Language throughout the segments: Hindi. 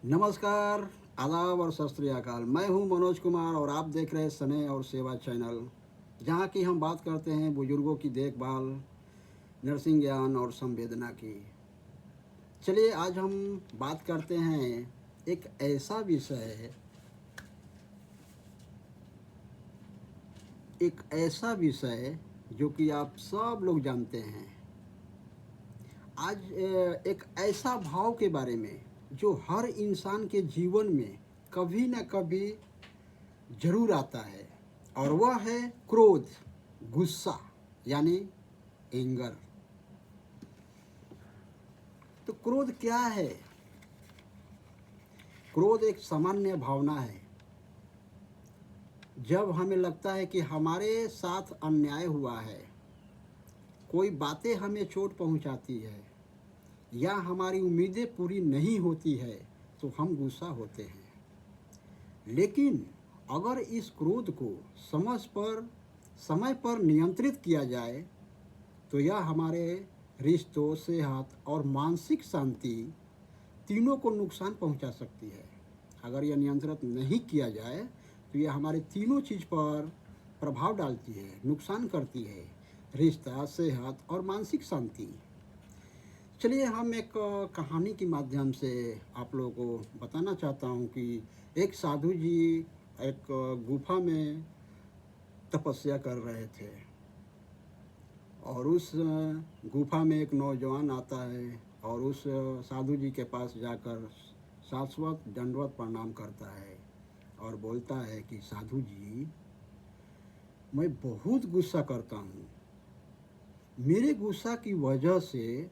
नमस्कार, आदाब और सत श्री अकाल। मैं हूं मनोज कुमार और आप देख रहे हैं स्नेह और सेवा चैनल, जहां की हम बात करते हैं बुजुर्गों की देखभाल, नर्सिंग ज्ञान और संवेदना की। चलिए आज हम बात करते हैं एक ऐसा विषय जो कि आप सब लोग जानते हैं। आज एक ऐसा भाव के बारे में जो हर इंसान के जीवन में कभी न कभी जरूर आता है, और वह है क्रोध, गुस्सा, यानी एंगर। तो क्रोध क्या है? क्रोध एक सामान्य भावना है। जब हमें लगता है कि हमारे साथ अन्याय हुआ है, कोई बातें हमें चोट पहुंचाती है या हमारी उम्मीदें पूरी नहीं होती है, तो हम गुस्सा होते हैं। लेकिन अगर इस क्रोध को समय पर नियंत्रित किया जाए तो यह हमारे रिश्तों, सेहत और मानसिक शांति तीनों को नुकसान पहुंचा सकती है। अगर यह नियंत्रित नहीं किया जाए तो यह हमारे तीनों चीज़ पर प्रभाव डालती है, नुकसान करती है, रिश्ता, सेहत और मानसिक शांति। चलिए हम एक कहानी के माध्यम से आप लोगों को बताना चाहता हूँ कि एक साधु जी एक गुफा में तपस्या कर रहे थे, और उस गुफा में एक नौजवान आता है और उस साधु जी के पास जाकर शाश्वत दंडवत प्रणाम करता है और बोलता है कि साधु जी, मैं बहुत गुस्सा करता हूँ। मेरे गुस्सा की वजह से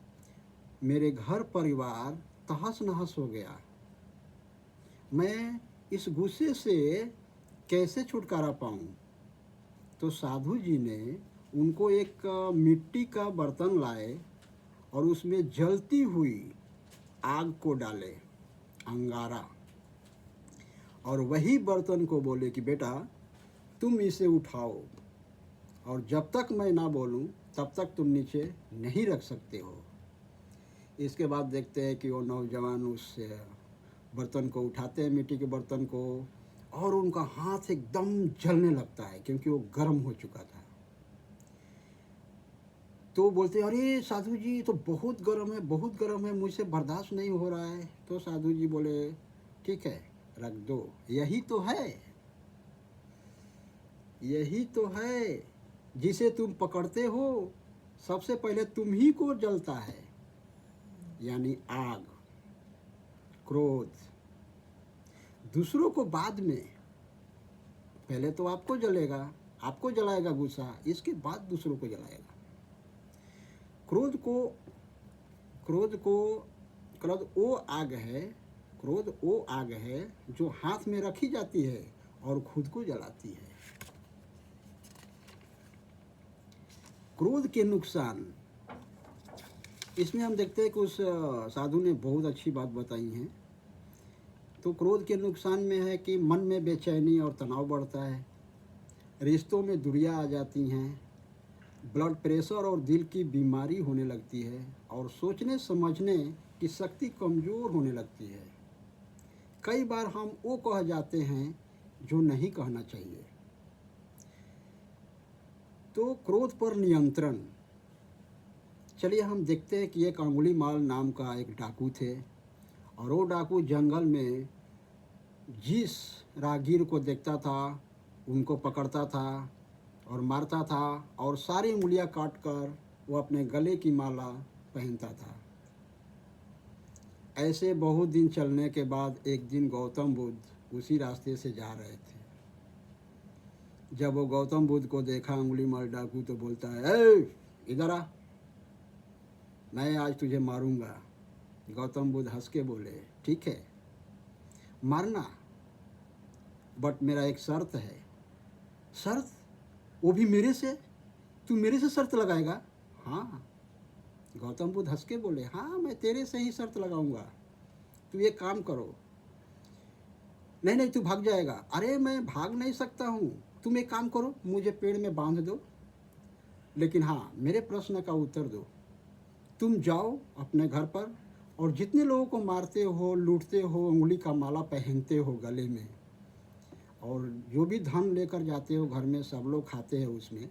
मेरे घर परिवार तहस नहस हो गया। मैं इस गुस्से से कैसे छुटकारा पाऊँ? तो साधु जी ने उनको एक मिट्टी का बर्तन लाए और उसमें जलती हुई आग को डाले, अंगारा, और वही बर्तन को बोले कि बेटा तुम इसे उठाओ, और जब तक मैं ना बोलूं तब तक तुम नीचे नहीं रख सकते हो। इसके बाद देखते हैं कि वो नौजवान उस बर्तन को उठाते हैं, मिट्टी के बर्तन को, और उनका हाथ एकदम जलने लगता है क्योंकि वो गर्म हो चुका था। तो बोलते हैं, अरे साधु जी तो बहुत गर्म है, बहुत गर्म है, मुझसे बर्दाश्त नहीं हो रहा है। तो साधु जी बोले, ठीक है रख दो, यही तो है जिसे तुम पकड़ते हो, सबसे पहले तुम ही को जलता है, यानी आग, क्रोध। दूसरों को बाद में, पहले तो आपको जलेगा, आपको जलाएगा गुस्सा, इसके बाद दूसरों को जलाएगा। क्रोध वो आग है जो हाथ में रखी जाती है और खुद को जलाती है। क्रोध के नुकसान, इसमें हम देखते हैं कि उस साधु ने बहुत अच्छी बात बताई है। तो क्रोध के नुकसान में है कि मन में बेचैनी और तनाव बढ़ता है, रिश्तों में दूरियां आ जाती हैं, ब्लड प्रेशर और दिल की बीमारी होने लगती है, और सोचने समझने की शक्ति कमज़ोर होने लगती है। कई बार हम वो कह जाते हैं जो नहीं कहना चाहिए। तो क्रोध पर नियंत्रण, चलिए हम देखते हैं कि एक अंगुलीमाल नाम का एक डाकू थे, और वो डाकू जंगल में जिस राहगीर को देखता था उनको पकड़ता था और मारता था, और सारी उंगलियां काट कर वो अपने गले की माला पहनता था। ऐसे बहुत दिन चलने के बाद एक दिन गौतम बुद्ध उसी रास्ते से जा रहे थे। जब वो गौतम बुद्ध को देखा अंगुलीमाल डाकू, तो बोलता है, ए इधर आ, मैं आज तुझे मारूंगा। गौतम बुद्ध हंस के बोले, ठीक है मारना, बट मेरा एक शर्त है। शर्त? वो भी मेरे से? तू मेरे से शर्त लगाएगा? हाँ। गौतम बुद्ध हंस के बोले, हाँ मैं तेरे से ही शर्त लगाऊंगा। तू ये काम करो। नहीं तू भाग जाएगा। अरे मैं भाग नहीं सकता हूँ, तुम एक काम करो, मुझे पेड़ में बांध दो, लेकिन हाँ मेरे प्रश्न का उत्तर दो। तुम जाओ अपने घर पर और जितने लोगों को मारते हो, लूटते हो, उंगली का माला पहनते हो गले में, और जो भी धन लेकर जाते हो घर में, सब लोग खाते हैं उसमें,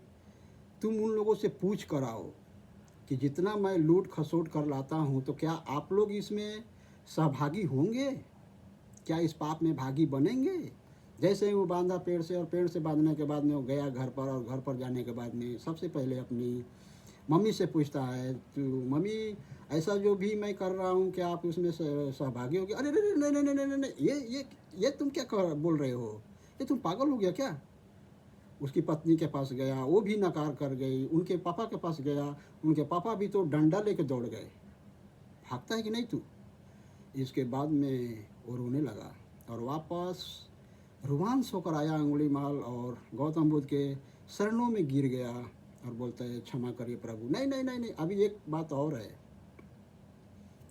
तुम उन लोगों से पूछ कर आओ कि जितना मैं लूट खसोट कर लाता हूँ तो क्या आप लोग इसमें सहभागी होंगे? क्या इस पाप में भागी बनेंगे? जैसे ही वो बांधा पेड़ से, और पेड़ से बांधने के बाद में वो गया घर पर, और घर पर जाने के बाद में सबसे पहले अपनी मम्मी से पूछता है, तो मम्मी ऐसा जो भी मैं कर रहा हूँ क्या आप उसमें सहभागी हो गए? अरे अरे नहीं नहीं नहीं नहीं नहीं, ये तुम क्या बोल रहे हो? ये तुम पागल हो गया क्या? उसकी पत्नी के पास गया, वो भी नकार कर गई। उनके पापा के पास गया, उनके पापा भी तो डंडा लेके दौड़ गए। भागता है कि नहीं तू? इसके बाद में वो रोने लगा और वापस रोमांस होकर आया अंगुलीमाल, और गौतम बुद्ध के शरणों में गिर गया और बोलता है, क्षमा करिए प्रभु। नहीं नहीं नहीं नहीं, अभी एक बात और है,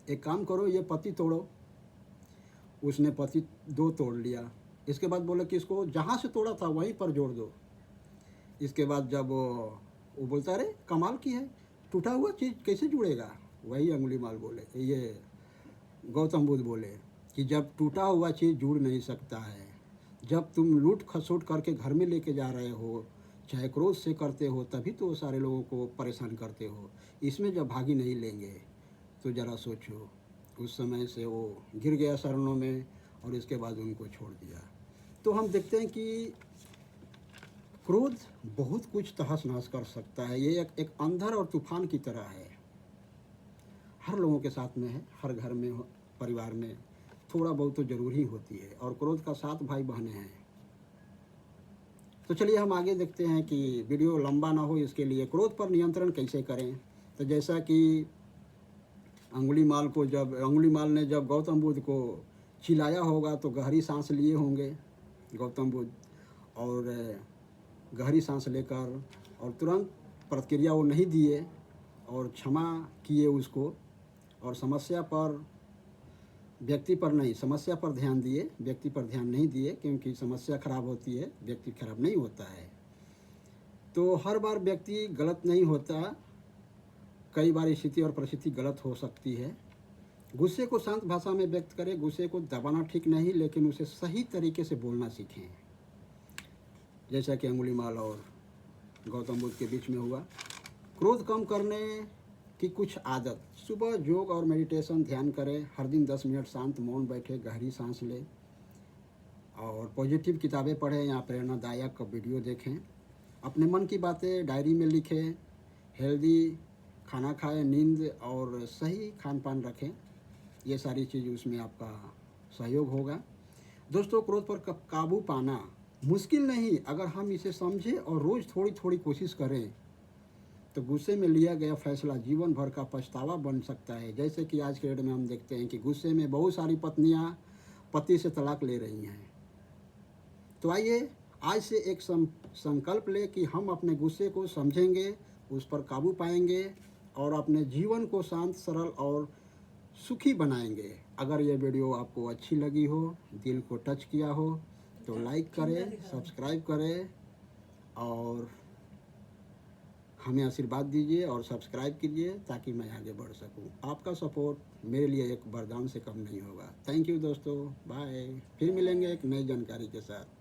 एक काम करो, ये पत्ती तोड़ो। उसने पत्ती 2 तोड़ लिया। इसके बाद बोला कि इसको जहाँ से तोड़ा था वहीं पर जोड़ दो। इसके बाद जब वो बोलता, अरे कमाल की है, टूटा हुआ चीज़ कैसे जुड़ेगा? वही अंगुलीमाल बोले, ये गौतम बुद्ध बोले कि जब टूटा हुआ चीज़ जुड़ नहीं सकता है, जब तुम लूट खसोट करके घर में लेके जा रहे हो, चाहे क्रोध से करते हो, तभी तो सारे लोगों को परेशान करते हो। इसमें जब भागी नहीं लेंगे तो ज़रा सोचो। उस समय से वो गिर गया शरणों में, और इसके बाद उनको छोड़ दिया। तो हम देखते हैं कि क्रोध बहुत कुछ तहस नहस कर सकता है। ये एक अंधर और तूफान की तरह है, हर लोगों के साथ में है, हर घर में, परिवार में थोड़ा बहुत तो जरूर ही होती है। और क्रोध का 7 भाई बहनें हैं। तो चलिए हम आगे देखते हैं कि वीडियो लंबा ना हो, इसके लिए क्रोध पर नियंत्रण कैसे करें। तो जैसा कि अंगुलीमाल ने जब गौतम बुद्ध को चिल्लाया होगा तो गहरी सांस लिए होंगे गौतम बुद्ध, और गहरी सांस लेकर और तुरंत प्रतिक्रिया वो नहीं दिए और क्षमा किए उसको, और समस्या पर, व्यक्ति पर नहीं, समस्या पर ध्यान दिए, व्यक्ति पर ध्यान नहीं दिए, क्योंकि समस्या खराब होती है, व्यक्ति खराब नहीं होता है। तो हर बार व्यक्ति गलत नहीं होता, कई बार स्थिति और परिस्थिति गलत हो सकती है। गुस्से को शांत भाषा में व्यक्त करें, गुस्से को दबाना ठीक नहीं, लेकिन उसे सही तरीके से बोलना सीखें, जैसा कि अंगुलीमाल और गौतम बुद्ध के बीच में हुआ। क्रोध कम करने की कुछ आदत, सुबह योग और मेडिटेशन ध्यान करें, हर दिन 10 मिनट शांत मौन बैठे, गहरी सांस लें, और पॉजिटिव किताबें पढ़ें या प्रेरणादायक वीडियो देखें, अपने मन की बातें डायरी में लिखें, हेल्दी खाना खाएं, नींद और सही खान पान रखें। ये सारी चीज़ उसमें आपका सहयोग होगा। दोस्तों, क्रोध पर काबू पाना मुश्किल नहीं, अगर हम इसे समझें और रोज़ थोड़ी थोड़ी कोशिश करें तो गुस्से में लिया गया फैसला जीवन भर का पछतावा बन सकता है। जैसे कि आज के डेट में हम देखते हैं कि गुस्से में बहुत सारी पत्नियां पति से तलाक ले रही हैं। तो आइए आज से एक संकल्प ले कि हम अपने गुस्से को समझेंगे, उस पर काबू पाएंगे और अपने जीवन को शांत, सरल और सुखी बनाएंगे। अगर ये वीडियो आपको अच्छी लगी हो, दिल को टच किया हो, तो लाइक करें, सब्सक्राइब करें और हमें आशीर्वाद दीजिए और सब्सक्राइब कीजिए ताकि मैं आगे बढ़ सकूं। आपका सपोर्ट मेरे लिए एक वरदान से कम नहीं होगा। थैंक यू दोस्तों, बाय। फिर मिलेंगे एक नई जानकारी के साथ।